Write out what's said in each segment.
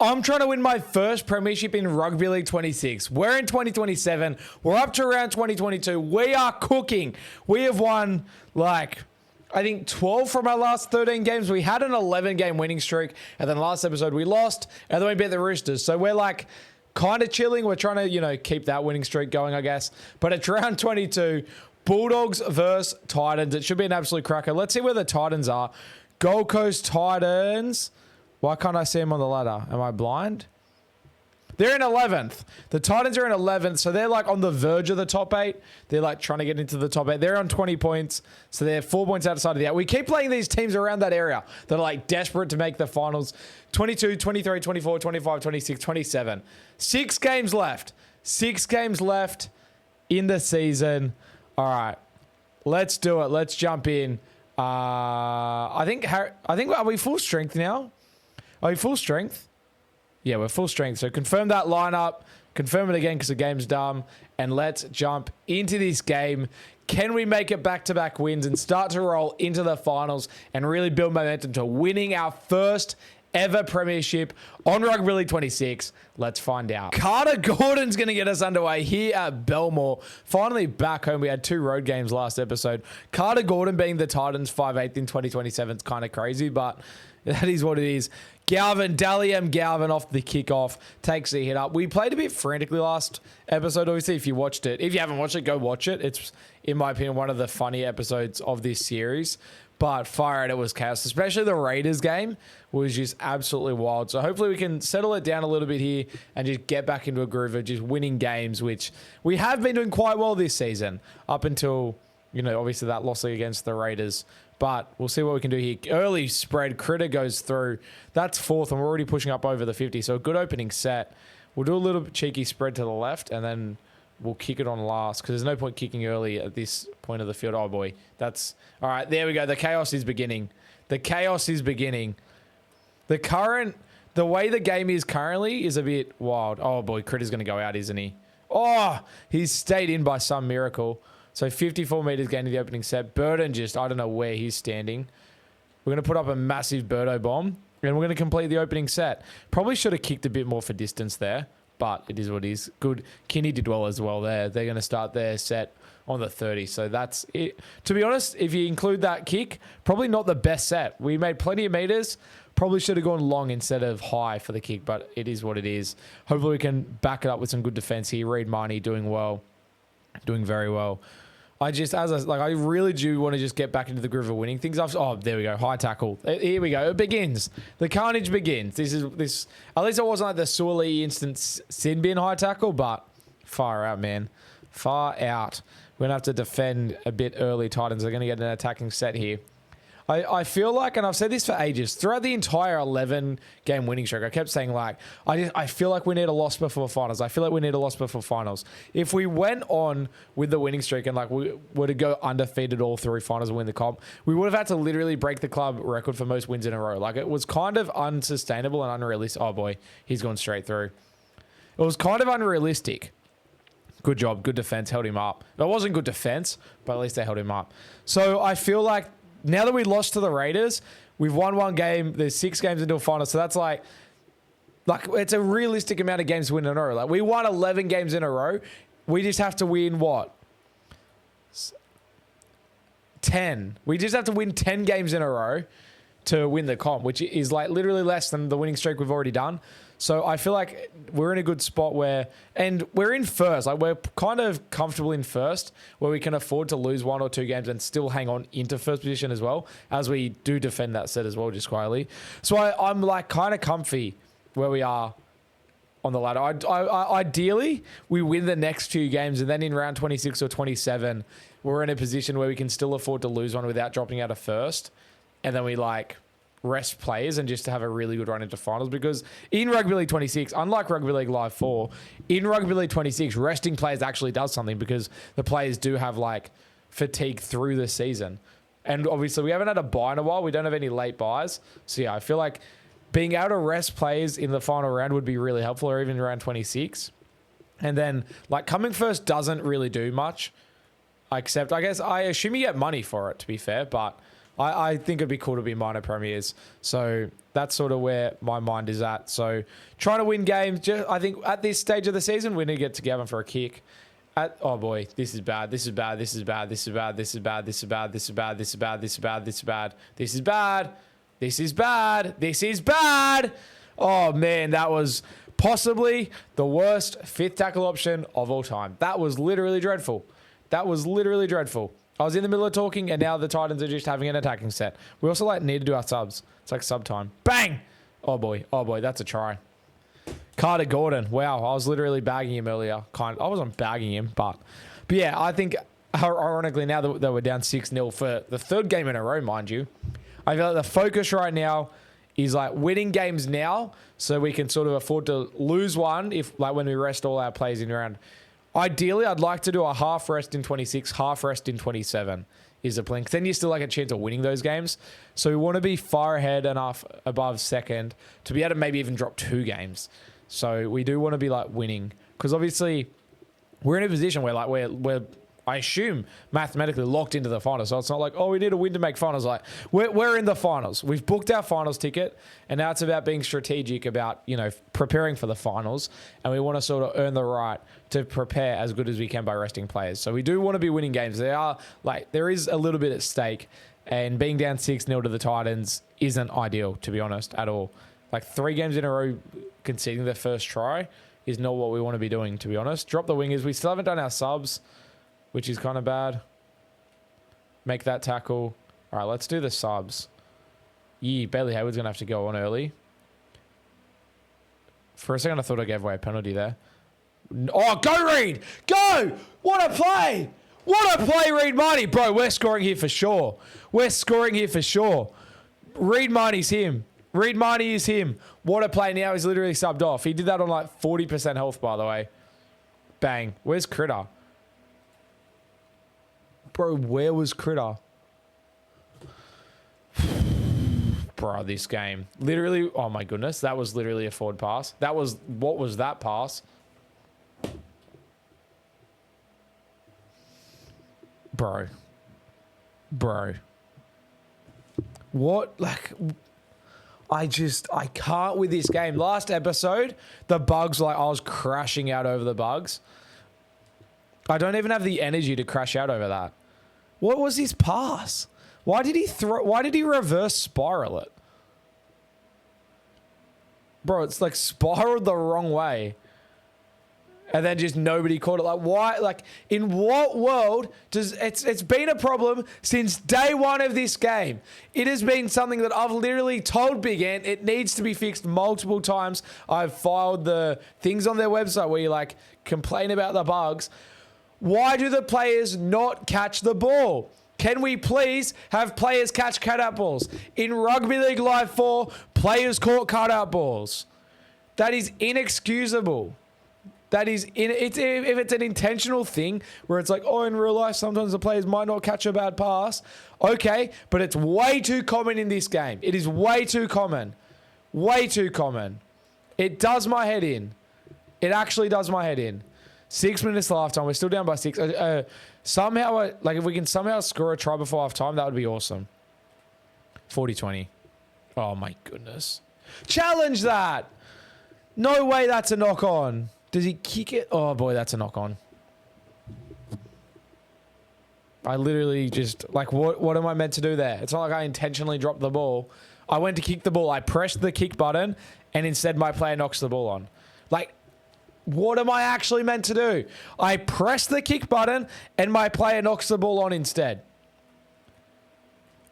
I'm trying to win my first premiership in Rugby League 26. We're in 2027. We're up to around 2022. We are cooking. We have won I think 12 from our last 13 games. We had an 11-game winning streak, and then last episode we lost, and then we beat the Roosters. So we're kind of chilling. We're trying to, keep that winning streak going, I guess. But it's round 22. Bulldogs versus Titans. It should be an absolute cracker. Let's see where the Titans are. Gold Coast Titans. Why can't I see them on the ladder? Am I blind? They're in 11th. The Titans are in 11th, so they're on the verge of the top 8. They're trying to get into the top 8. They're on 20 points, so they're 4 points outside of the 8. We keep playing these teams around that area that are desperate to make the finals. 22, 23, 24, 25, 26, 27. 6 games left. 6 games left in the season. All right, let's do it. Let's jump in. I think are we full strength now? Are we full strength? Yeah, we're full strength. So confirm that lineup. Confirm it again because the game's dumb. And let's jump into this game. Can we make it back-to-back wins and start to roll into the finals and really build momentum to winning our first ever premiership on Rugby League 26? Let's find out. Carter Gordon's going to get us underway here at Belmore. Finally back home. We had 2 road games last episode. Carter Gordon being the Titans 5'8" in 2027 is kind of crazy, but that is what it is. Dally Galvin off the kickoff takes the hit up. We played a bit frantically last episode, obviously, if you watched it. If you haven't watched it, go watch it. It's, in my opinion, one of the funny episodes of this series. But fire out, it was chaos. Especially the Raiders game was just absolutely wild. So hopefully we can settle it down a little bit here and just get back into a groove of just winning games, which we have been doing quite well this season up until, obviously that loss against the Raiders. But we'll see what we can do here. Early spread. Critter goes through. That's 4th, and we're already pushing up over the 50. So a good opening set. We'll do a little cheeky spread to the left, and then we'll kick it on last because there's no point kicking early at this point of the field. Oh, boy. That's... All right, there we go. The chaos is beginning. The chaos is beginning. The way the game is currently is a bit wild. Oh, boy. Critter's going to go out, isn't he? Oh, he's stayed in by some miracle. So 54 meters gain to the opening set. Burden I don't know where he's standing. We're going to put up a massive Birdo bomb, and we're going to complete the opening set. Probably should have kicked a bit more for distance there, but it is what it is. Good. Kinney did well as well there. They're going to start their set on the 30. So that's it. To be honest, if you include that kick, probably not the best set. We made plenty of meters. Probably should have gone long instead of high for the kick, but it is what it is. Hopefully we can back it up with some good defense here. Reed Marnie doing well. Doing very well. I really do want to just get back into the groove of winning things. Oh, there we go. High tackle. Here we go. It begins. The carnage begins. This. At least it wasn't the Sewell instant sin bin high tackle, but far out, man. Far out. We're going to have to defend a bit early. Titans are going to get an attacking set here. I feel like, and I've said this for ages, throughout the entire 11-game winning streak, I kept saying I feel like we need a loss before finals. I feel like we need a loss before finals. If we went on with the winning streak and we were to go undefeated all 3 finals and win the comp, we would have had to literally break the club record for most wins in a row. It was kind of unsustainable and unrealistic. Oh boy, he's gone straight through. It was kind of unrealistic. Good job, good defense, held him up. It wasn't good defense, but at least they held him up. So I feel like now that we lost to the Raiders, we've won 1 game. There's 6 games into a final. So that's it's a realistic amount of games to win in a row. We won 11 games in a row. We just have to win what? 10. We just have to win 10 games in a row to win the comp, which is literally less than the winning streak we've already done. So I feel like we're in a good spot and we're in first. We're kind of comfortable in first where we can afford to lose 1 or 2 games and still hang on into first position as well as we do defend that set as well, just quietly. So I'm kind of comfy where we are on the ladder. Ideally, we win the next few games and then in round 26 or 27, we're in a position where we can still afford to lose one without dropping out of first. And then we rest players and just to have a really good run into finals, because in Rugby League 26, unlike Rugby League Live 4, in Rugby League 26, resting players actually does something because the players do have fatigue through the season. And obviously we haven't had a bye in a while. We don't have any late buys. So yeah, I feel like being able to rest players in the final round would be really helpful, or even around 26. And then coming first doesn't really do much, except I guess I assume you get money for it, to be fair, but I think it'd be cool to be minor premiers. So that's sort of where my mind is at. So trying to win games, I think at this stage of the season, we need to get together for a kick. Oh boy, this is bad. This is bad. This is bad. This is bad. This is bad. This is bad. This is bad. This is bad. This is bad. This is bad. This is bad. This is bad. This is bad. Oh man, that was possibly the worst fifth tackle option of all time. That was literally dreadful. That was literally dreadful. I was in the middle of talking, and now the Titans are just having an attacking set. We also need to do our subs. It's like sub time. Bang! Oh boy, that's a try. Carter Gordon. Wow, I was literally bagging him earlier. I wasn't bagging him, but yeah, I think ironically now that we're down 6-0 for the third game in a row, mind you, I feel like the focus right now is like winning games now, so we can sort of afford to lose one if like when we rest all our players in round. Ideally, I'd like to do a half rest in 26, half rest in 27 is the plan. Because then you still like a chance of winning those games. So we want to be far ahead enough above second to be able to maybe even drop 2 games. So we do want to be like winning, because obviously we're in a position where like we're I assume mathematically locked into the finals. So it's not like, oh, we need a win to make finals. Like we're in the finals. We've booked our finals ticket, and now it's about being strategic about, you know, preparing for the finals, and we want to sort of earn the right to prepare as good as we can by resting players. So we do want to be winning games. There is a little bit at stake, and being down 6-0 to the Titans isn't ideal, to be honest, at all. Like 3 games in a row conceding the first try is not what we want to be doing, to be honest. Drop the wingers. We still haven't done our subs, which is kind of bad. Make that tackle. All right, let's do the subs. Bailey Hayward's going to have to go on early. For a second, I thought I gave away a penalty there. Oh, go Reed! Go! What a play! What a play, Reed Marty. Bro, we're scoring here for sure. We're scoring here for sure. Reed Marty's him. Reed Marty is him. What a play. Now he's literally subbed off. He did that on like 40% health, by the way. Bang. Where's Critter? Bro, where was Critter? Bro, this game. Literally, oh my goodness. That was literally a forward pass. What was that pass? Bro. What? Like, I can't with this game. Last episode, the bugs, like I was crashing out over the bugs. I don't even have the energy to crash out over that. What was his pass? Why did he reverse spiral it? Bro, it's like spiraled the wrong way. And then just nobody caught it. Like, why? Like, in what world does it's been a problem since day one of this game. It has been something that I've literally told Big Ant it needs to be fixed multiple times. I've filed the things on their website where you like complain about the bugs. Why do the players not catch the ball? Can we please have players catch cutout balls? In Rugby League Live 4, players caught cutout balls. That is inexcusable. If it's an intentional thing where it's like, oh, in real life, sometimes the players might not catch a bad pass. Okay, but it's way too common in this game. It is way too common. Way too common. It does my head in. It actually does my head in. 6 minutes left time. We're still down by 6. If we can somehow score a try before half time, that would be awesome. 40-20. Oh my goodness. Challenge that. No way that's a knock on. Does he kick it? Oh boy, that's a knock on. I literally just like, what am I meant to do there? It's not like I intentionally dropped the ball. I went to kick the ball. I pressed the kick button and instead my player knocks the ball on. Like, what am I actually meant to do? I press the kick button and my player knocks the ball on instead.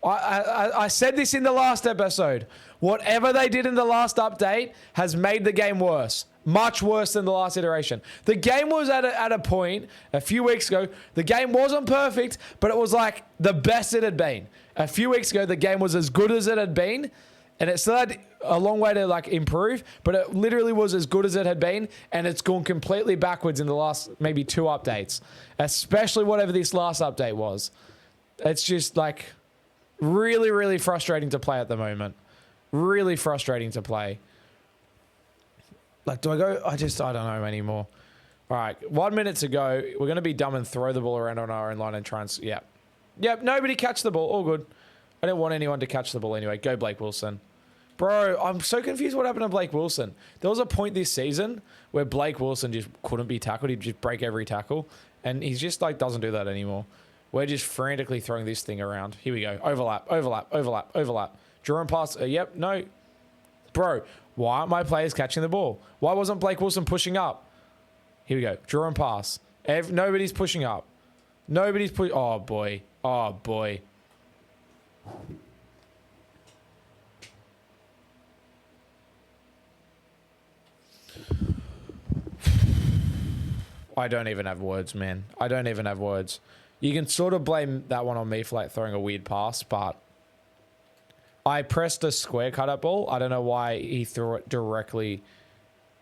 I said this in the last episode. Whatever they did in the last update has made the game worse. Much worse than the last iteration. The game was at a point a few weeks ago. The game wasn't perfect, but it was like the best it had been. A few weeks ago, the game was as good as it had been. And it still had a long way to like improve, but it literally was as good as it had been, and it's gone completely backwards in the last maybe 2 updates, especially whatever this last update was. It's just like really, really frustrating to play at the moment. Really frustrating to play. Like, do I go? I don't know anymore. All right, 1 minute to go. We're going to be dumb and throw the ball around on our own line and try and... Yep, nobody catch the ball. All good. I didn't want anyone to catch the ball anyway. Go Blake Wilson. Bro, I'm so confused what happened to Blake Wilson. There was a point this season where Blake Wilson just couldn't be tackled. He'd just break every tackle. And he's just like doesn't do that anymore. We're just frantically throwing this thing around. Here we go. Overlap, overlap, overlap, overlap. Draw and pass. Yep, no. Bro, why aren't my players catching the ball? Why wasn't Blake Wilson pushing up? Here we go. Draw and pass. Nobody's pushing up. Nobody's pushing. Oh, boy. Oh, boy. I don't even have words, man. I don't even have words. You can sort of blame that one on me for like throwing a weird pass, but I pressed a square cutout ball. I don't know why he threw it directly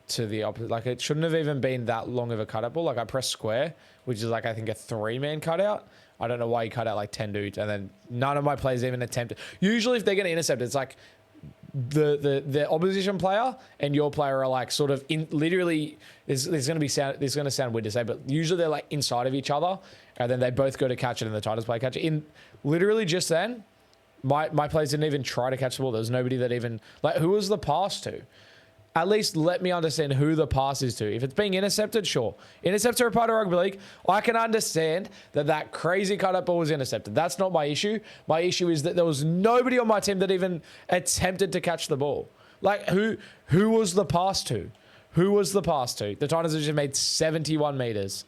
to the opposite. Like it shouldn't have even been that long of a cutout ball. Like I pressed square, which is like I think a 3-man cutout. I don't know why he cut out like 10 dudes, and then none of my players even attempted. Usually, if they're going to intercept, it's like the opposition player and your player are like sort of in literally. There's going to be sound. This is going to sound weird to say, but usually they're like inside of each other, and then they both go to catch it, and the tightest player catch it. In literally just then, my players didn't even try to catch the ball. There was nobody that even like who was the pass to. At least let me understand who the pass is to. If it's being intercepted, sure. Intercepts are a part of rugby league. I can understand that crazy cut-up ball was intercepted. That's not my issue. My issue is that there was nobody on my team that even attempted to catch the ball. Like, who was the pass to? Who was the pass to? The Titans have just made 71 meters.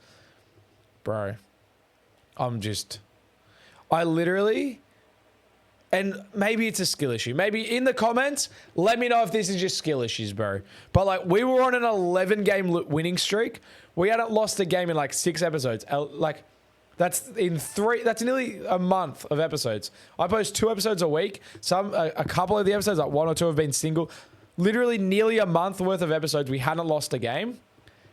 Bro, I literally... And maybe it's a skill issue. Maybe in the comments, let me know if this is just skill issues, bro. But like we were on an 11-game winning streak. We hadn't lost a game in like 6 episodes. Like that's nearly a month of episodes. I post 2 episodes a week. A couple of the episodes, like 1 or 2 have been single. Literally nearly a month worth of episodes. We hadn't lost a game.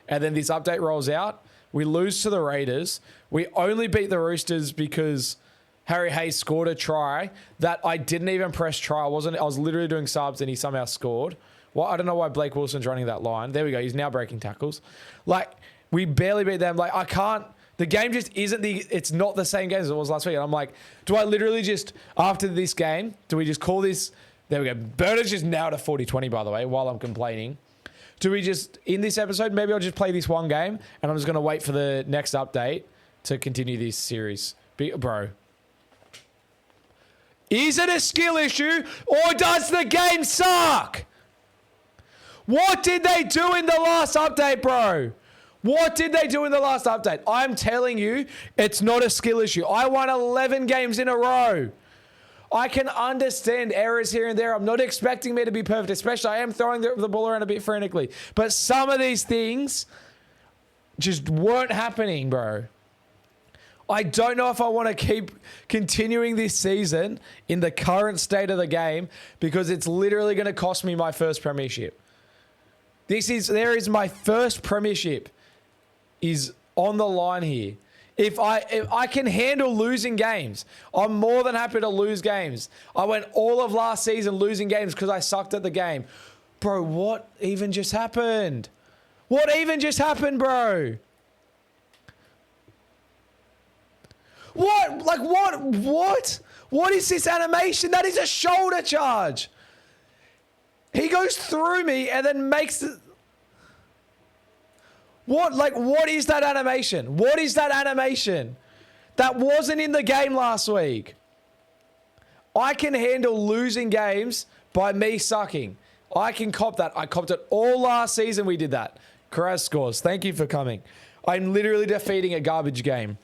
And then this update rolls out. We lose to the Raiders. We only beat the Roosters because Harry Hayes scored a try that I didn't even press try. I was literally doing subs and he somehow scored. Well, I don't know why Blake Wilson's running that line. There we go. He's now breaking tackles. Like, we barely beat them. Like, I can't... The game just isn't it's not the same game as it was last week. And I'm like, do I literally just, after this game, do we just call this... There we go. Burner's just now to 40-20, by the way, while I'm complaining. Do we just, in this episode, maybe I'll just play this one game and I'm just going to wait for the next update to continue this series. Bro... Is it a skill issue or does the game suck? What did they do in the last update, bro? What did they do in the last update? I'm telling you, it's not a skill issue. I won 11 games in a row. I can understand errors here and there. I'm not expecting me to be perfect, especially I am throwing the ball around a bit frantically. But some of these things just weren't happening, bro. I don't know if I want to keep continuing this season in the current state of the game because it's literally going to cost me my first premiership. There is my first premiership is on the line here. If I can handle losing games, I'm more than happy to lose games. I went all of last season losing games because I sucked at the game. Bro, what even just happened? What even just happened, bro? What? Like, what? What is this animation? That is a shoulder charge. He goes through me and then makes it. What? Like, what is that animation? What is that animation? That wasn't in the game last week. I can handle losing games by me sucking. I can cop that. I copped it all last season. We did that. Karaz scores. Thank you for coming. I'm literally defeating a garbage game.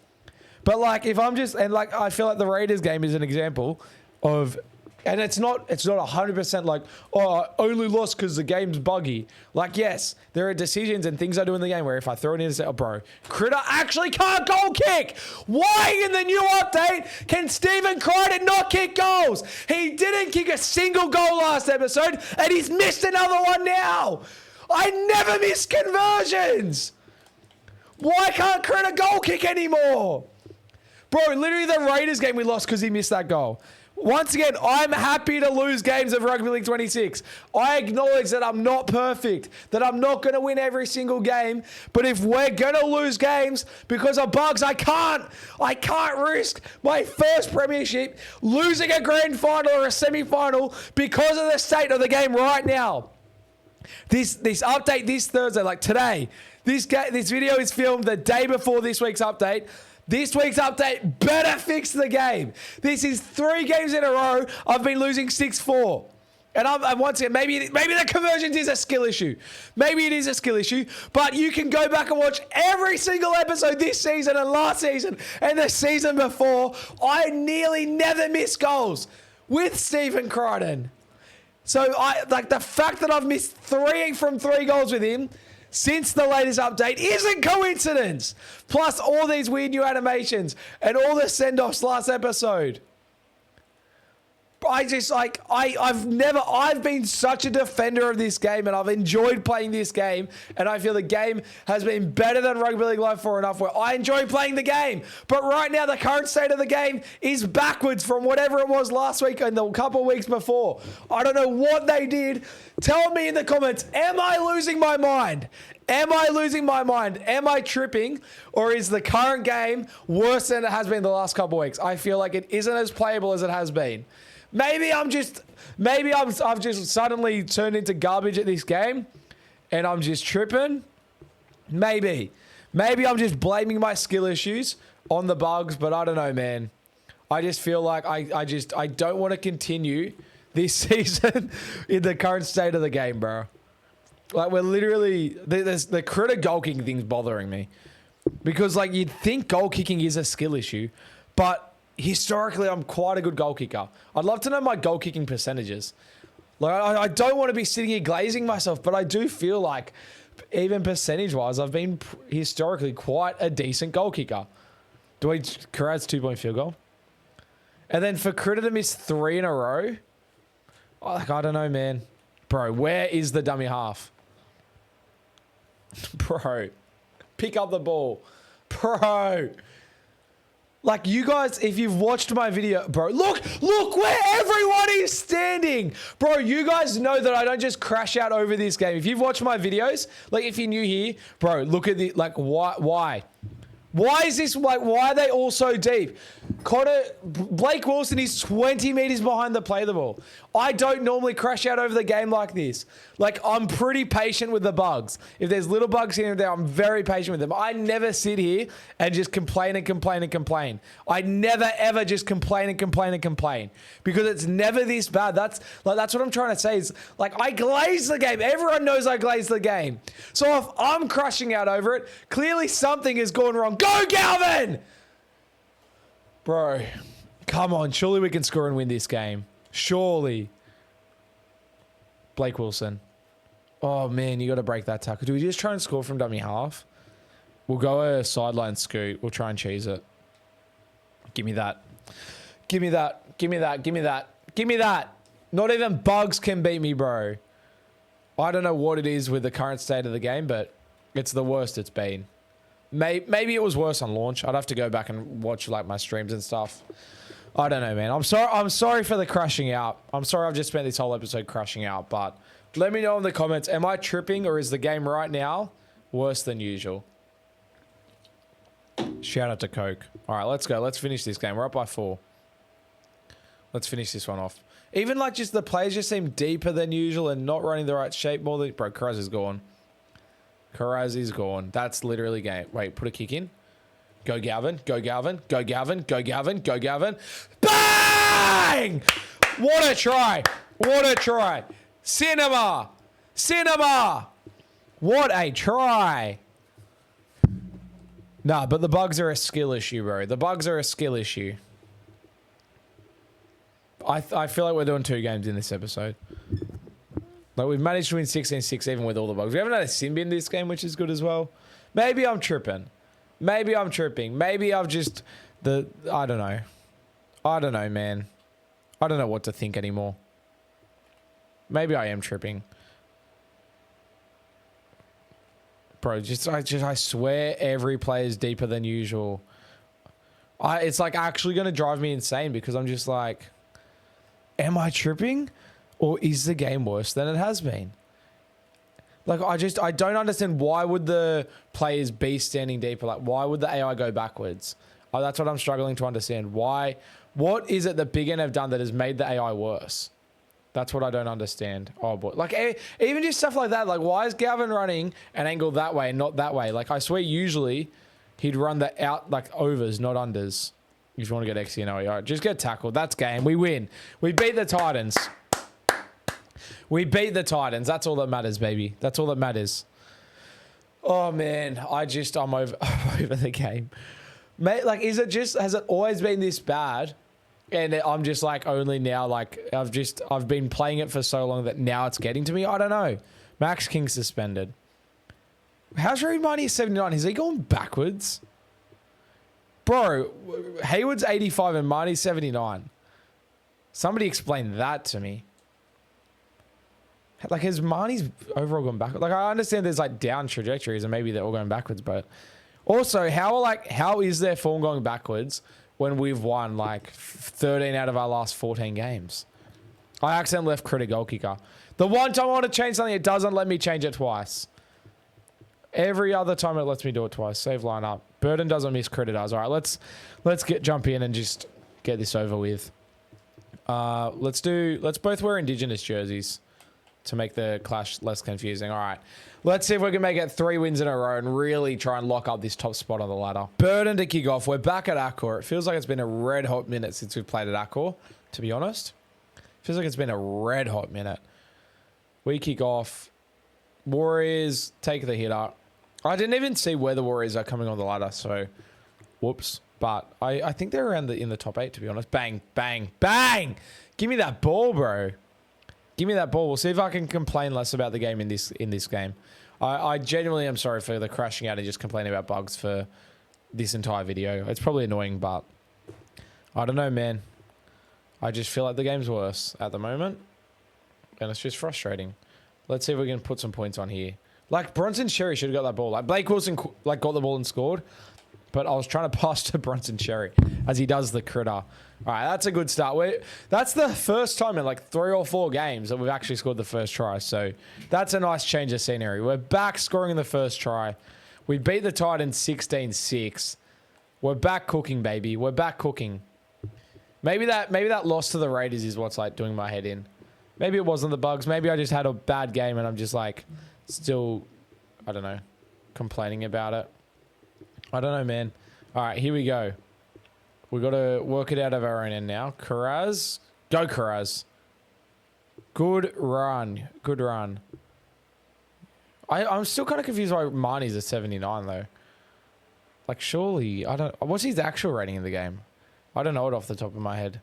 But like, if I'm just, and like, I feel like the Raiders game is an example of, and it's not 100% like, oh, I only lost because the game's buggy. Like, yes, there are decisions and things I do in the game where if I throw it in, oh, bro, Critter actually can't goal kick. Why in the new update can Stephen Crichton not kick goals? He didn't kick a single goal last episode and he's missed another one now. I never miss conversions. Why can't Critter goal kick anymore? Bro, literally the Raiders game we lost because he missed that goal. Once again, I'm happy to lose games of Rugby League 26. I acknowledge that I'm not perfect, that I'm not going to win every single game. But if we're going to lose games because of bugs, I can't risk my first premiership losing a grand final or a semi-final because of the state of the game right now. This update this Thursday, like today, this video is filmed the day before this week's update. This week's update better fix the game. This is 3 games in a row. I've been losing 6-4. And once again, maybe the conversions is a skill issue. Maybe it is a skill issue. But you can go back and watch every single episode this season and last season and the season before. I nearly never miss goals with Stephen Crichton. So the fact that I've missed 3 from 3 goals with him since the latest update isn't coincidence. Plus all these weird new animations and all the send-offs last episode. I've been such a defender of this game and I've enjoyed playing this game, and I feel the game has been better than Rugby League Live 4 enough where I enjoy playing the game. But right now the current state of the game is backwards from whatever it was last week and the couple of weeks before. I don't know what they did. Tell me in the comments, am I losing my mind? Am I losing my mind? Am I tripping? Or is the current game worse than it has been the last couple of weeks? I feel like it isn't as playable as it has been. Maybe I've just suddenly turned into garbage at this game and I'm just tripping. Maybe I'm just blaming my skill issues on the bugs, but I don't know, man. I just feel like I don't want to continue this season in the current state of the game, bro. Like, we're literally, the critter goal kicking thing's bothering me. Because, like, you'd think goal kicking is a skill issue, but historically, I'm quite a good goal kicker. I'd love to know my goal kicking percentages. Like, I don't want to be sitting here glazing myself, but I do feel like, even percentage-wise, I've been historically quite a decent goal kicker. Karad's 2-point field goal. And then for Critter to miss 3 in a row, I don't know, man. Bro, where is the dummy half? Bro, pick up the ball. Bro. Like, you guys, if you've watched my video, bro, look where everyone is standing. Bro, you guys know that I don't just crash out over this game. If you've watched my videos, like, if you're new here, bro, look at the, like, why? Why is this, like, why are they all so deep? Blake Wilson is 20 meters behind the play the ball. I don't normally crash out over the game like this. Like, I'm pretty patient with the bugs. If there's little bugs here and there, I'm very patient with them. I never sit here and just complain and complain and complain. I never, ever just complain and complain and complain. Because it's never this bad. That's what I'm trying to say is, like, I glaze the game. Everyone knows I glaze the game. So if I'm crushing out over it, clearly something has gone wrong. Go, Galvin! Bro, come on. Surely we can score and win this game. Surely. Blake Wilson. Oh, man, you got to break that tackle. Do we just try and score from dummy half? We'll go a sideline scoot. We'll try and cheese it. Give me that. Give me that. Give me that. Give me that. Give me that. Not even bugs can beat me, bro. I don't know what it is with the current state of the game, but it's the worst it's been. Maybe it was worse on launch. I'd have to go back and watch, like, my streams and stuff. I don't know, man. I'm sorry for the crashing out. I'm sorry I've just spent this whole episode crashing out, but let me know in the comments, am I tripping or is the game right now worse than usual? Shout out to Coke. All right, let's go. Let's finish this game. We're up by 4. Let's finish this one off. Even, like, just the players just seem deeper than usual and not running the right shape more than... Bro, Karaz is gone. Karaz is gone. That's literally game. Wait, put a kick in. Go Galvin. Go Galvin. Go Galvin. Go Galvin. Go Galvin. Bang! What a try. What a try. Cinema. Cinema. What a try. Nah, but the bugs are a skill issue, bro. The bugs are a skill issue. I feel like we're doing 2 games in this episode. Like, we've managed to win 16-6 even with all the bugs. We haven't had a sin bin this game, which is good as well. Maybe I'm tripping. Maybe I'm tripping. Maybe I've just... I don't know. I don't know, man. I don't know what to think anymore. Maybe I am tripping. Bro, I swear every play is deeper than usual. It's like actually going to drive me insane because I'm just like... Am I tripping? Or is the game worse than it has been? Like, I don't understand, why would the players be standing deeper? Like, why would the AI go backwards? Oh, that's what I'm struggling to understand. Why? What is it that Big N have done that has made the AI worse? That's what I don't understand. Oh, boy. Like, even just stuff like that. Like, why is Gavin running an angle that way and not that way? Like, I swear usually he'd run the out, like, overs, not unders. If you want to get XC and OE. All right, just get tackled. That's game. We win. We beat the Titans. We beat the Titans. That's all that matters, baby. That's all that matters. Oh, man. I'm over, over the game. Mate, like, has it always been this bad? And I'm just like, only now, like, I've been playing it for so long that now it's getting to me. I don't know. Max King suspended. How's Reed Marnie 79? Is he going backwards? Bro, Hayward's 85 and Marnie's 79. Somebody explain that to me. Like, has Marnie's overall gone backwards? Like, I understand there's, like, down trajectories and maybe they're all going backwards, but also, how is their form going backwards when we've won, like, 13 out of our last 14 games? I accidentally left crit a goal kicker. The one time I want to change something, it doesn't let me change it twice. Every other time it lets me do it twice. Save lineup. Burden doesn't miss, crit it does. All right, let's jump in and just get this over with. Let's both wear Indigenous jerseys to make the clash less confusing. All right, let's see if we can make it 3 wins in a row and really try and lock up this top spot on the ladder. Burden to kick off. We're back at Accor. It feels like it's been a red hot minute since we've played at Accor, to be honest. Feels like it's been a red hot minute. We kick off. Warriors take the hitter. I didn't even see where the Warriors are coming on the ladder, so whoops. But I think they're around in the top 8, to be honest. Bang, bang, bang! Give me that ball, bro. Give me that ball. We'll see if I can complain less about the game in this game. I genuinely am sorry for the crashing out and just complaining about bugs for this entire video. It's probably annoying, but I don't know, man. I just feel like the game's worse at the moment, and it's just frustrating. Let's see if we can put some points on here. Like, Bronson Sherry should have got that ball. Like, Blake Wilson, like, got the ball and scored, but I was trying to pass to Bronson Sherry as he does the critter. All right, that's a good start. That's the first time in like 3 or 4 games that we've actually scored the first try. So that's a nice change of scenery. We're back scoring in the first try. We beat the Titans 16-6. We're back cooking, baby. We're back cooking. Maybe that loss to the Raiders is what's like doing my head in. Maybe it wasn't the bugs. Maybe I just had a bad game and I'm just like still, I don't know, complaining about it. I don't know, man. All right, here we go. We got to work it out of our own end now. Karaz. Go, Karaz. Good run. Good run. I'm still kind of confused why Marnie's a 79, though. Like, surely, I don't... What's his actual rating in the game? I don't know it off the top of my head.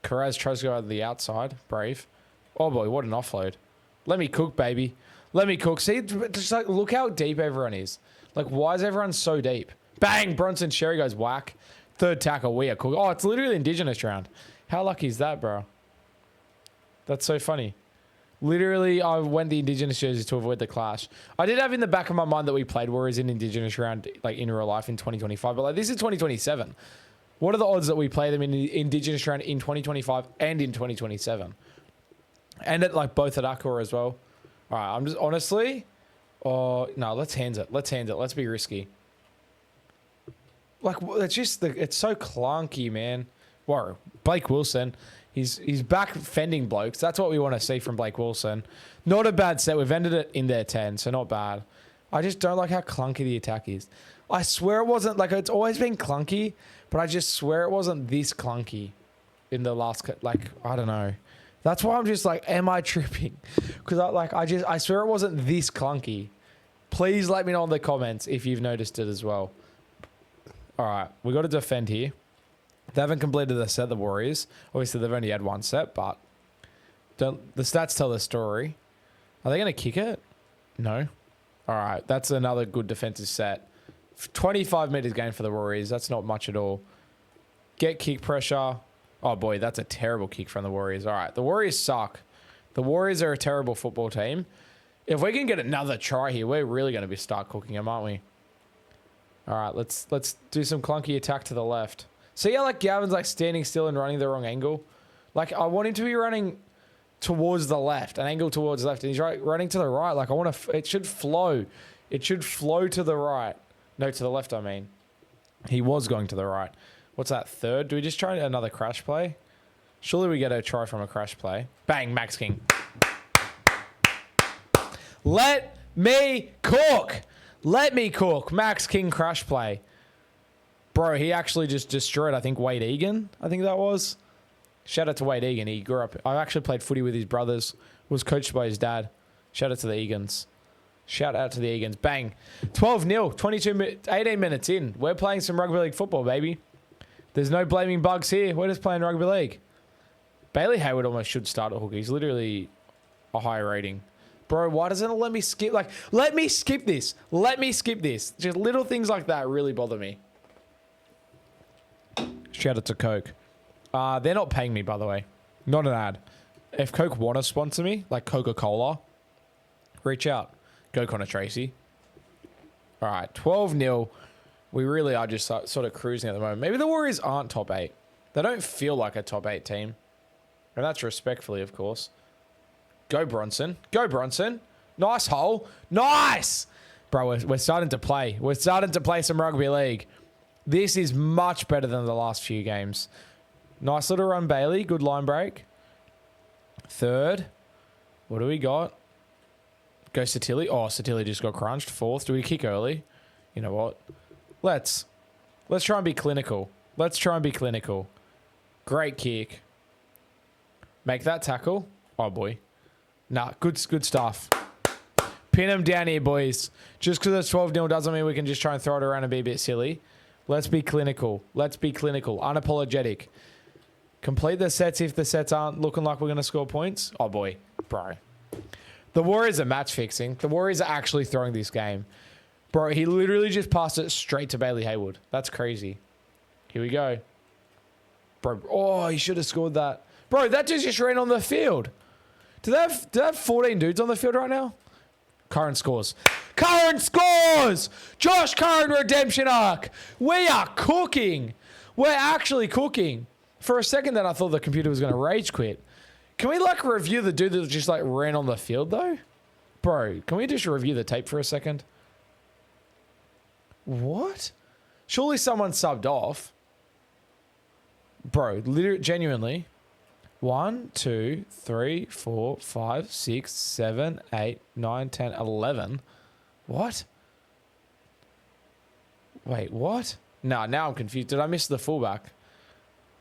Karaz tries to go out the outside. Brave. Oh, boy, what an offload. Let me cook, baby. Let me cook. See, just like, look how deep everyone is. Like, why is everyone so deep? Bang! Bronson Sherry goes whack. Third tackle, we are cooked. Oh, it's literally Indigenous round. How lucky is that, bro? That's so funny. Literally, I went the Indigenous jerseys to avoid the clash. I did have in the back of my mind that we played Warriors in Indigenous round, like, in real life in 2025. But, like, this is 2027. What are the odds that we play them in the Indigenous round in 2025 and in 2027? And at, like, both at Accor as well. All right, I'm just, honestly... Oh, no, let's hands it. Let's hands it. Let's be risky. Like, it's just, it's so clunky, man. Whoa, Blake Wilson. He's back fending blokes. That's what we want to see from Blake Wilson. Not a bad set. We've ended it in their 10, so not bad. I just don't like how clunky the attack is. I swear it wasn't, like, it's always been clunky, but I just swear it wasn't this clunky in the last, like, I don't know. That's why I'm just like, am I tripping? Because I swear it wasn't this clunky. Please let me know in the comments if you've noticed it as well. All right, we got to defend here. They haven't completed the set, the Warriors. Obviously, they've only had 1 set, but the stats tell the story. Are they going to kick it? No. All right, that's another good defensive set. 25 meters gain for the Warriors. That's not much at all. Get kick pressure. Oh, boy, that's a terrible kick from the Warriors. All right, the Warriors suck. The Warriors are a terrible football team. If we can get another try here, we're really going to start cooking them, aren't we? All right, let's do some clunky attack to the left. See how, like, Gavin's, like, standing still and running the wrong angle? Like, I want him to be running towards the left, an angle towards the left, and he's running to the right. Like, I want to, it should flow. It should flow to the right. No, to the left, I mean. He was going to the right. What's that, third? Do we just try another crash play? Surely we get a try from a crash play. Bang, Max King. Let me cook. Let me cook. Max King crash play. Bro, he actually just destroyed, I think, Wade Egan. I think that was. Shout out to Wade Egan. He grew up. I actually played footy with his brothers. Was coached by his dad. Shout out to the Egans. Shout out to the Egans. Bang. 12-0. 18 minutes in. We're playing some rugby league football, baby. There's no blaming bugs here. We're just playing rugby league. Bailey Hayward almost should start at hooker. He's literally a high rating. Bro, why doesn't it let me skip? Like, let me skip this. Let me skip this. Just little things like that really bother me. Shout out to Coke. They're not paying me, by the way. Not an ad. If Coke want to sponsor me, like Coca-Cola, reach out. Go Connor Tracy. All right, 12-0. We really are just sort of cruising at the moment. Maybe the Warriors aren't top 8. They don't feel like a top 8 team. And that's respectfully, of course. Go Bronson. Go Bronson. Nice hole. Nice! Bro, we're starting to play. We're starting to play some rugby league. This is much better than the last few games. Nice little run, Bailey. Good line break. Third. What do we got? Go Satilli. Oh, Satilli just got crunched. Fourth. Do we kick early? You know what? Let's try and be clinical. Let's try and be clinical. Great kick. Make that tackle. Oh, boy. Nah, good stuff. Pin him down here, boys. Just because it's 12-0 doesn't mean we can just try and throw it around and be a bit silly. Let's be clinical. Let's be clinical. Unapologetic. Complete the sets if the sets aren't looking like we're going to score points. Oh, boy. Bro. The Warriors are match fixing. The Warriors are actually throwing this game. Bro, he literally just passed it straight to Bailey Hayward. That's crazy. Here we go. Bro, oh, he should have scored that. Bro, that just ran on the field. Do they have 14 dudes on the field right now? Curran scores. Curran scores! Josh Curran redemption arc. We are cooking. We're actually cooking. For a second then I thought the computer was going to rage quit. Can we like review the dude that just like ran on the field though? Bro, can we just review the tape for a second? What? Surely someone subbed off. Bro, literally, genuinely. 1, 2, 3, 4, 5, 6, 7, 8, 9, 10, 11. What? Wait, what? Nah, now I'm confused. Did I miss the fullback?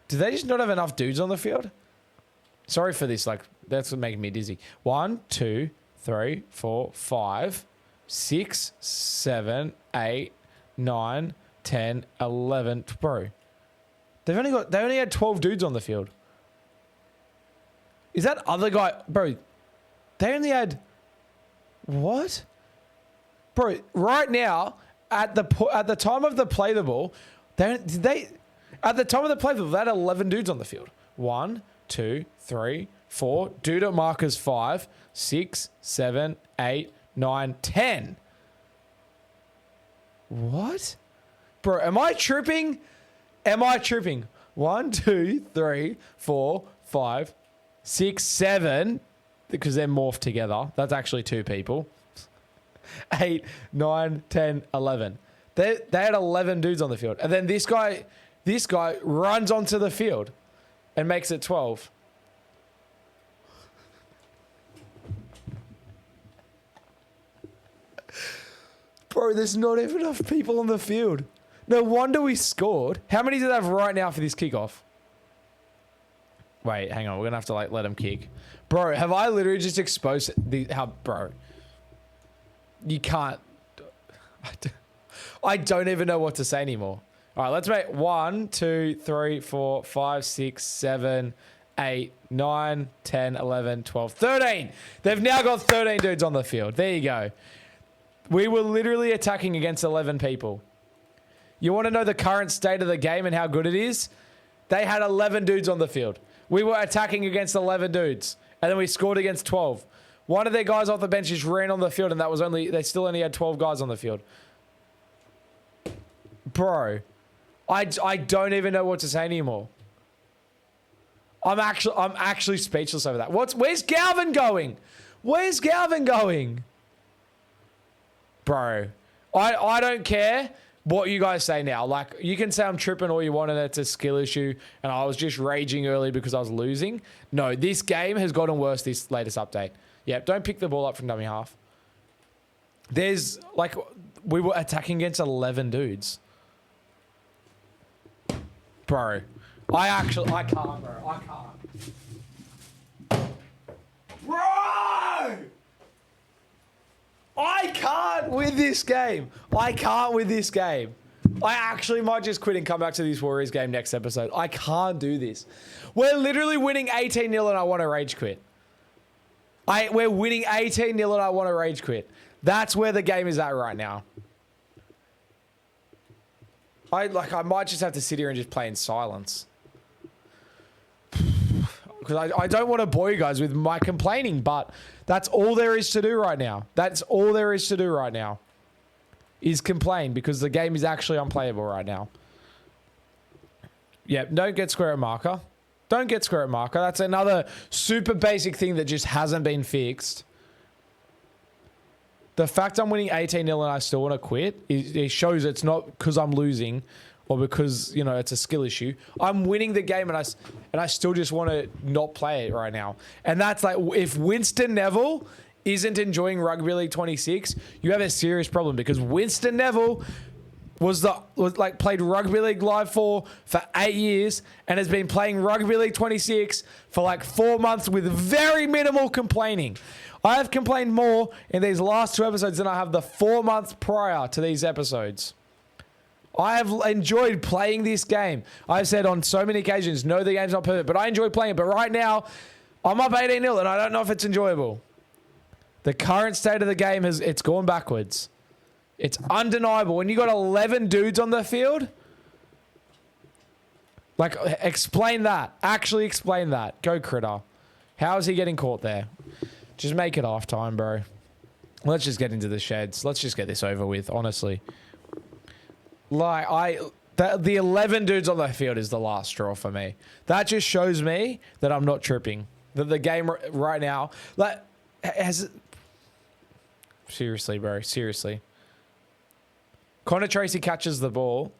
Did they just not have enough dudes on the field? Sorry for this. Like, that's making me dizzy. 1, 2, 3, 4, 5, 6, 7, 8, 9, 10, 11. Bro, they only had 12 dudes on the field. Is that other guy, bro? They only had what, bro? Right now, at the time of the play the ball, at the time of the play the ball, they had 11 dudes on the field. 1, 2, 3, 4. Dude at markers 5, 6, 7, 8, 9, 10. What, bro? Am I tripping? Am I tripping? 1, 2, 3, 4, 5. 6, 7, because they're morphed together. That's actually 2 people. 8, 9, 10, 11. They had 11 dudes on the field. And then this guy runs onto the field and makes it 12. Bro, there's not even enough people on the field. No wonder we scored. How many do they have right now for this kickoff? Wait, hang on. We're going to have to like let him kick. Bro, have I literally just exposed bro, you can't. I don't even know what to say anymore. All right, let's make 1, 2, 3, 4, 5, 6, 7, 8, 9, 10, 11, 12, 13. They've now got 13 dudes on the field. There you go. We were literally attacking against 11 people. You want to know the current state of the game and how good it is? They had 11 dudes on the field. We were attacking against 11 dudes, and then we scored against 12. One of their guys off the bench just ran on the field, and they still only had 12 guys on the field. Bro, I don't even know what to say anymore. I'm actually speechless over that. Where's Galvin going? Where's Galvin going? Bro, I don't care what you guys say now. Like, you can say I'm tripping all you want and it's a skill issue and I was just raging early because I was losing. No, this game has gotten worse this latest update. Yep, don't pick the ball up from dummy half. There's, like, we were attacking against 11 dudes. Bro, I can't, bro. I can't. Bro! I can't with this game. I can't with this game. I actually might just quit and come back to this Warriors game next episode. I can't do this. We're literally winning 18-0 and I want to rage quit. We're winning 18-0 and I want to rage quit. That's where the game is at right now. I might just have to sit here and just play in silence. Because I don't want to bore you guys with my complaining, but that's all there is to do right now. That's all there is to do right now. Is complain because the game is actually unplayable right now. Yeah, don't get square at marker. Don't get square at marker. That's another super basic thing that just hasn't been fixed. The fact I'm winning 18-0 and I still want to quit, it shows it's not because I'm losing or because, you know, it's a skill issue. I'm winning the game and I still just want to not play it right now. And that's like, if Winston Neville isn't enjoying Rugby League 26, you have a serious problem because Winston Neville played Rugby League Live 4 for 8 years and has been playing Rugby League 26 for like 4 months with very minimal complaining. I have complained more in these last 2 episodes than I have the 4 months prior to these episodes. I have enjoyed playing this game. I've said on so many occasions, no, the game's not perfect, but I enjoy playing it. But right now, I'm up 18-0 and I don't know if it's enjoyable. The current state of the game it's gone backwards. It's undeniable. When you got 11 dudes on the field, like, explain that. Actually explain that. Go Critter. How is he getting caught there? Just make it half time, bro. Let's just get into the sheds. Let's just get this over with, honestly. Like, the 11 dudes on the field is the last straw for me. That just shows me that I'm not tripping. That the game right now, like, seriously, bro, seriously. Connor Tracy catches the ball.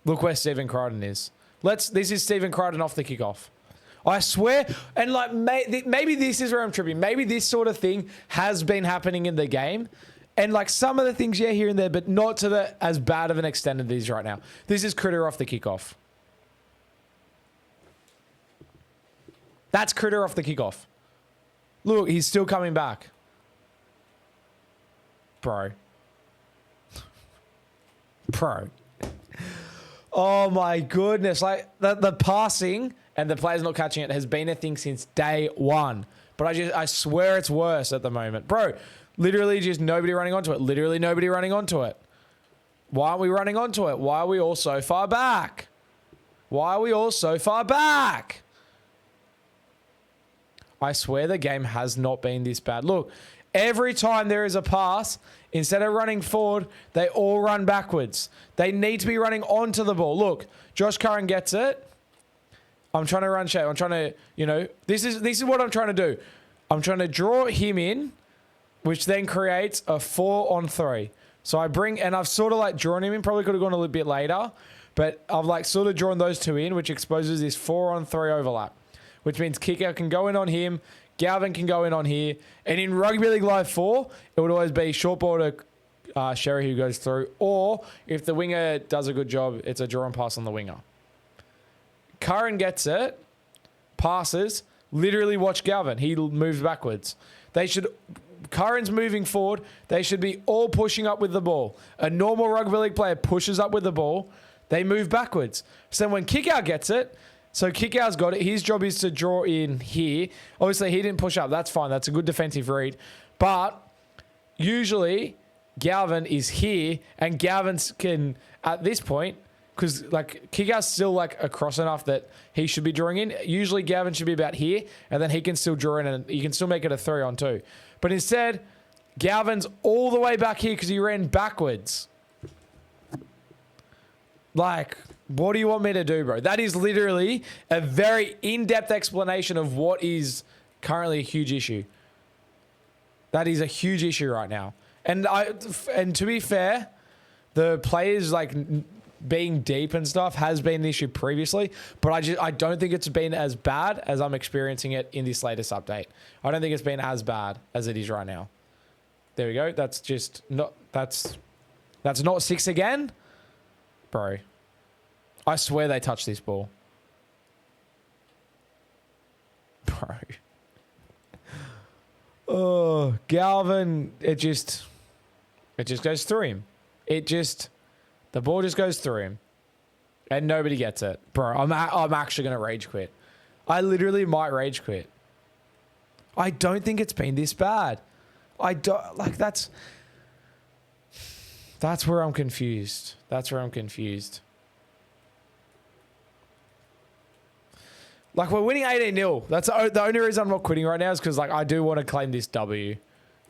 Look where Stephen Crichton is. This is Stephen Crichton off the kickoff. I swear, and like maybe this is where I'm tripping. Maybe this sort of thing has been happening in the game. And like some of the things, yeah, here and there, but not to as bad of an extent as these right now. This is Critter off the kickoff. That's Critter off the kickoff. Look, he's still coming back. Bro. Bro. Oh my goodness. Like the passing and the players not catching it has been a thing since day one. But I swear it's worse at the moment. Bro, literally just nobody running onto it. Literally nobody running onto it. Why aren't we running onto it? Why are we all so far back? Why are we all so far back? I swear the game has not been this bad. Look, every time there is a pass, instead of running forward, they all run backwards. They need to be running onto the ball. Look, Josh Curran gets it. I'm trying to run shape. I'm trying to, you know, this is what I'm trying to do. I'm trying to draw him in, which then creates a 4-on-3. So I've sort of like drawn him in. Probably could have gone a little bit later, but I've like sort of drawn those two in, which exposes this 4-on-3 overlap, which means kicker can go in on him. Galvin can go in on here. And in Rugby League Live 4, it would always be short ball to Sherry who goes through. Or if the winger does a good job, it's a draw and pass on the winger. Curran gets it, passes, literally watch Galvin. He moves backwards. Curran's moving forward. They should be all pushing up with the ball. A normal Rugby League player pushes up with the ball. They move backwards. So when Kickout gets it, so Kickout's got it. His job is to draw in here. Obviously, he didn't push up. That's fine. That's a good defensive read. But usually, Galvin is here, and Galvin can, at this point, because like Kickout's still like across enough that he should be drawing in. Usually, Galvin should be about here, and then he can still draw in, and you can still make it a 3-on-2. But instead, Galvin's all the way back here because he ran backwards. Like, What do you want me to do, bro? That is literally a very in-depth explanation of what is currently a huge issue. That is a huge issue right now. And to be fair, the players like being deep and stuff has been an issue previously, but I don't think it's been as bad as I'm experiencing it in this latest update. I don't think it's been as bad as it is right now. There we go. That's just not that's not 6 again, bro. I swear they touched this ball. Bro. Oh, Galvin, it just goes through him. The ball just goes through him. And nobody gets it. Bro, I'm actually going to rage quit. I literally might rage quit. I don't think it's been this bad. I don't, like, that's where I'm confused. That's where I'm confused. Like, we're winning 18-0. That's the only reason I'm not quitting right now is because, like, I do want to claim this W.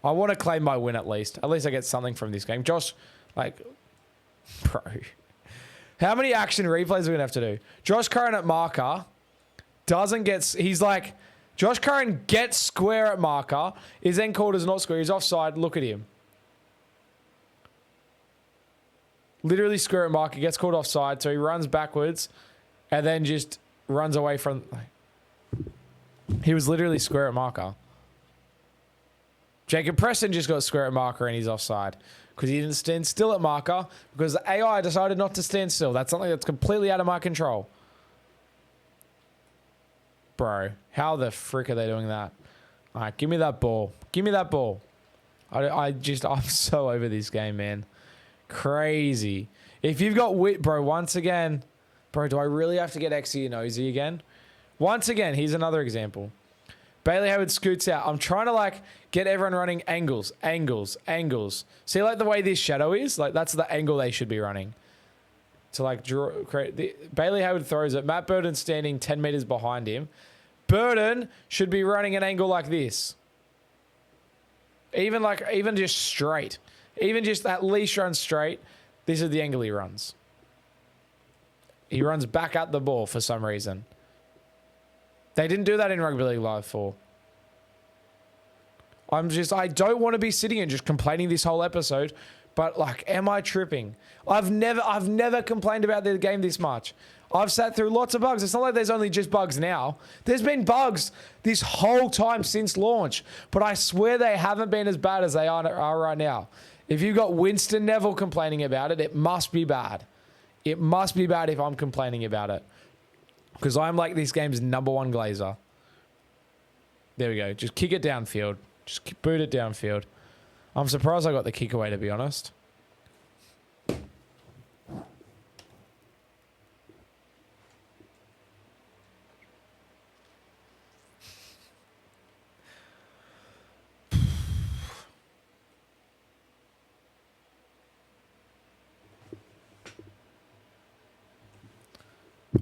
I want to claim my win at least. At least I get something from this game. Josh, like, bro. How many action replays are we going to have to do? Josh Curran at marker doesn't get... He's like... Josh Curran gets square at marker. Is then called as not square. He's offside. Look at him. Literally square at marker. Gets called offside. So he runs backwards and then just... runs away from... He was literally square at marker. Jacob Preston just got square at marker and he's offside. Because he didn't stand still at marker. Because the AI decided not to stand still. That's something that's completely out of my control. Bro, how the frick are they doing that? Alright, give me that ball. Give me that ball. I'm so over this game, man. Crazy. If you've got wit, bro, once again... Bro, do I really have to get Xy and Nosy again? Once again, here's another example. Bailey Howard scoots out. I'm trying to, like, get everyone running angles. See, like, the way this shadow is? Like, that's the angle they should be running. To, like, Bailey Howard throws it. Matt Burton's standing 10 meters behind him. Burton should be running an angle like this. Even just straight. Even just at least run straight. This is the angle he runs. He runs back at the ball for some reason. They didn't do that in Rugby League Live 4. I don't want to be sitting and just complaining this whole episode, but like, am I tripping? I've never complained about the game this much. I've sat through lots of bugs. It's not like there's only just bugs now. There's been bugs this whole time since launch, but I swear they haven't been as bad as they are right now. If you've got Winston Neville complaining about it, it must be bad. It must be bad if I'm complaining about it. Because I'm like this game's #1 glazer. There we go. Just kick it downfield. Just boot it downfield. I'm surprised I got the kick away, to be honest.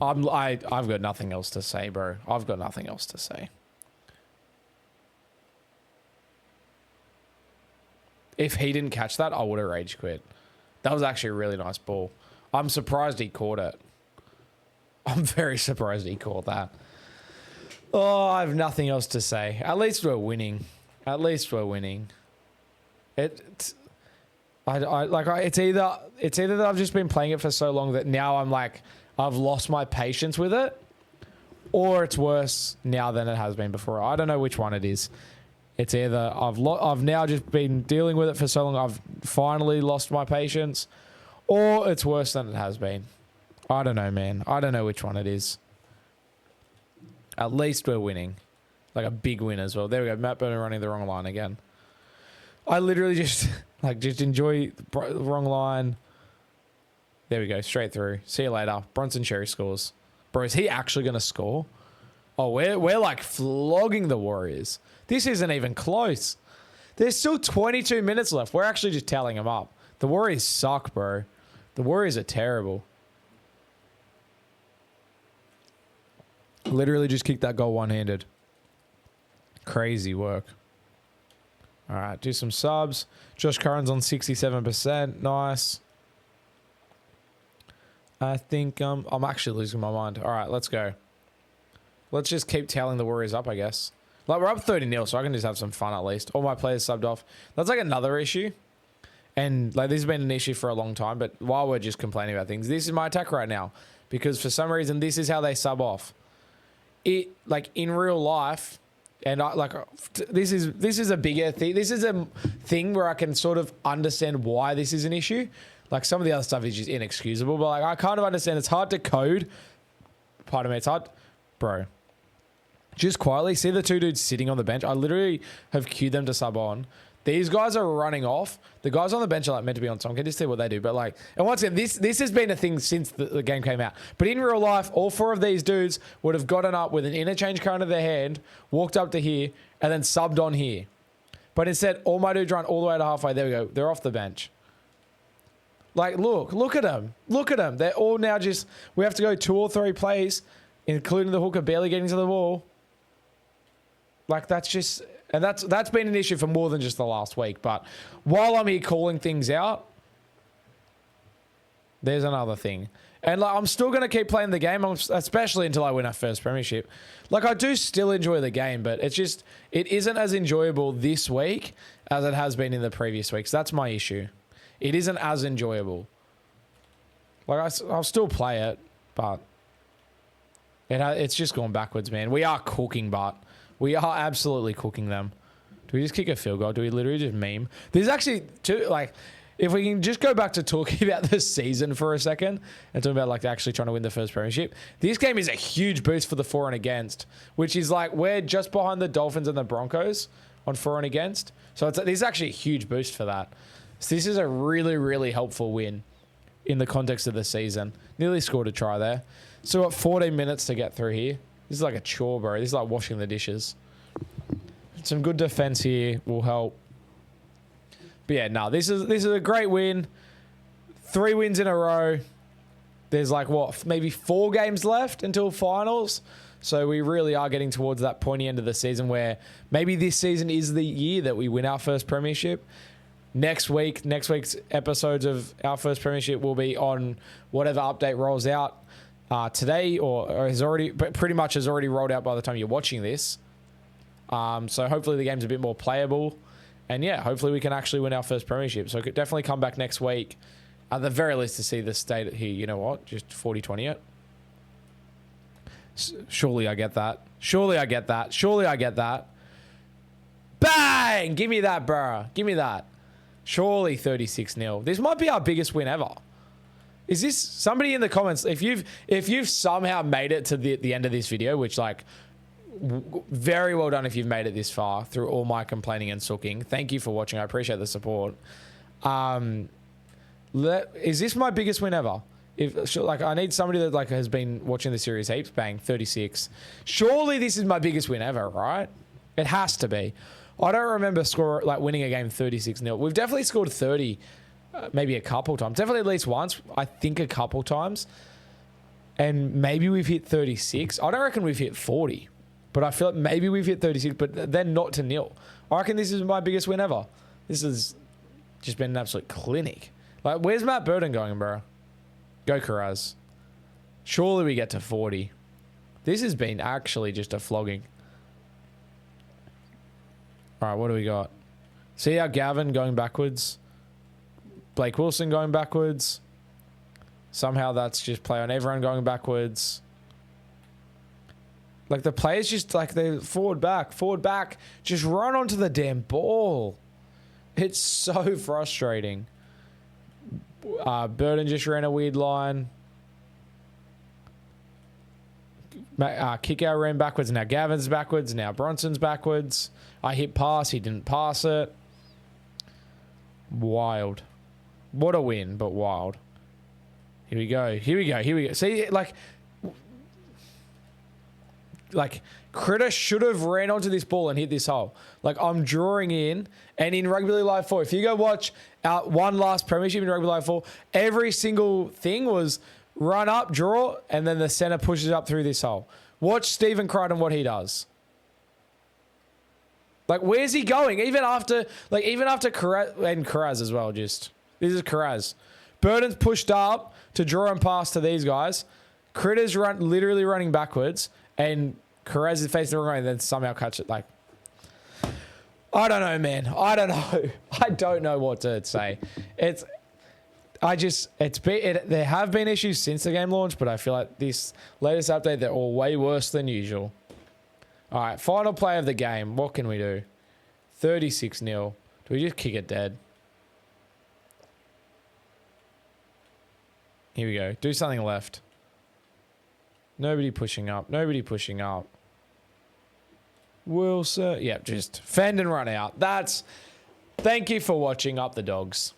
I've got nothing else to say, bro. I've got nothing else to say. If he didn't catch that, I would have rage quit. That was actually a really nice ball. I'm surprised he caught it. I'm very surprised he caught that. Oh, I have nothing else to say. At least we're winning. At least we're winning. It's either that I've just been playing it for so long that now I'm like, I've lost my patience with it, or it's worse now than it has been before. I don't know which one it is. It's either I've now just been dealing with it for so long I've finally lost my patience, or it's worse than it has been. I don't know, man. I don't know which one it is. At least we're winning. Like a big win as well. There we go. Matt Burton running the wrong line again. I literally just enjoy the wrong line. There we go. Straight through. See you later. Bronson Cherry scores. Bro, is he actually going to score? Oh, we're like flogging the Warriors. This isn't even close. There's still 22 minutes left. We're actually just tallying them up. The Warriors suck, bro. The Warriors are terrible. Literally just kicked that goal one-handed. Crazy work. All right, do some subs. Josh Curran's on 67%. Nice. I think I'm actually losing my mind. All right, let's go. Let's just keep tailing the Warriors up, I guess. Like, we're up 30-0, so I can just have some fun at least. All my players subbed off. That's like another issue. And like, this has been an issue for a long time, but while we're just complaining about things, this is my attack right now. Because for some reason, this is how they sub off. It, like, in real life, and this is a bigger thing. This is a thing where I can sort of understand why this is an issue. Like, some of the other stuff is just inexcusable, but like, I kind of understand it's hard to code. Pardon me, it's hard. Bro. Just quietly, see the two dudes sitting on the bench. I literally have queued them to sub on. These guys are running off. The guys on the bench are like meant to be on song. Can just see what they do. But like, and once again, this has been a thing since the game came out. But in real life, all four of these dudes would have gotten up with an interchange current of their hand, walked up to here, and then subbed on here. But instead, all my dudes run all the way to halfway. There we go. They're off the bench. Like, look at them. Look at them. They're all now just, we have to go 2 or 3 plays, including the hooker barely getting to the ball. Like, that's just... And that's been an issue for more than just the last week. But while I'm here calling things out, there's another thing. And like, I'm still going to keep playing the game, especially until I win our first premiership. Like, I do still enjoy the game, but it's just, it isn't as enjoyable this week as it has been in the previous weeks. That's my issue. It isn't as enjoyable. Like, I'll still play it, but it's just gone backwards, man. We are cooking, but... We are absolutely cooking them. Do we just kick a field goal? Do we literally just meme? There's actually two, like, if we can just go back to talking about the season for a second and talking about like actually trying to win the first premiership. This game is a huge boost for the for and against, which is like we're just behind the Dolphins and the Broncos on for and against. So this is actually a huge boost for that. So this is a really, really helpful win in the context of the season. Nearly scored a try there. So we've got 14 minutes to get through here. This is like a chore, bro. This is like washing the dishes. Some good defense here will help. But yeah, no, this is a great win. 3 wins in a row. There's like, what, maybe 4 games left until finals. So we really are getting towards that pointy end of the season where maybe this season is the year that we win our first premiership. Next week's episodes of our first premiership will be on whatever update rolls out. Today or has already pretty much has already rolled out by the time you're watching this. So hopefully the game's a bit more playable. And yeah, hopefully we can actually win our first premiership. So could definitely come back next week at the very least to see the state here. You know what? Just 40-20 it. Surely I get that. Surely I get that. Surely I get that. Bang! Give me that, bro. Give me that. Surely 36-0. This might be our biggest win ever. Is this somebody in the comments? If you've somehow made it to the end of this video, which like very well done if you've made it this far through all my complaining and sooking. Thank you for watching. I appreciate the support. Is this my biggest win ever? Like I need somebody that like has been watching the series heaps. Bang, 36. Surely this is my biggest win ever, right? It has to be. I don't remember winning a game 36-0. We've definitely scored 30. Maybe a couple times. Definitely at least once. I think a couple times. And maybe we've hit 36. I don't reckon we've hit 40. But I feel like maybe we've hit 36, but then not to nil. I reckon this is my biggest win ever. This has just been an absolute clinic. Like, where's Matt Burton going, bro? Go Karaz. Surely we get to 40. This has been actually just a flogging. All right, what do we got? See how Gavin going backwards? Blake Wilson going backwards. Somehow that's just play on everyone going backwards. Like the players just like they forward back. Just run onto the damn ball. It's so frustrating. Burden just ran a weird line. Kick out ran backwards. Now Gavin's backwards. Now Bronson's backwards. I hit pass. He didn't pass it. Wild. What a win, but wild. Here we go. See, like Critter should have ran onto this ball and hit this hole. Like I'm drawing in, and in Rugby League Live 4, if you go watch our one last premiership in Rugby League Live 4, every single thing was run up, draw, and then the center pushes up through this hole. Watch Stephen Crichton what he does. Like where's he going? Even after Karaz, and Karaz as well. Just this is Karaz. Burton's pushed up to draw and pass to these guys. Critter's literally running backwards, and Carrez is facing the wrong way, and then somehow catch it. Like, I don't know, man. I don't know. I don't know what to say. There have been issues since the game launched, but I feel like this latest update, they're all way worse than usual. All right, final play of the game. What can we do? 36-0. Do we just kick it dead? Here we go. Do something left. Nobody pushing up. Nobody pushing up. Wilson. Yep, just fend and run out. Thank you for watching Up the Dogs.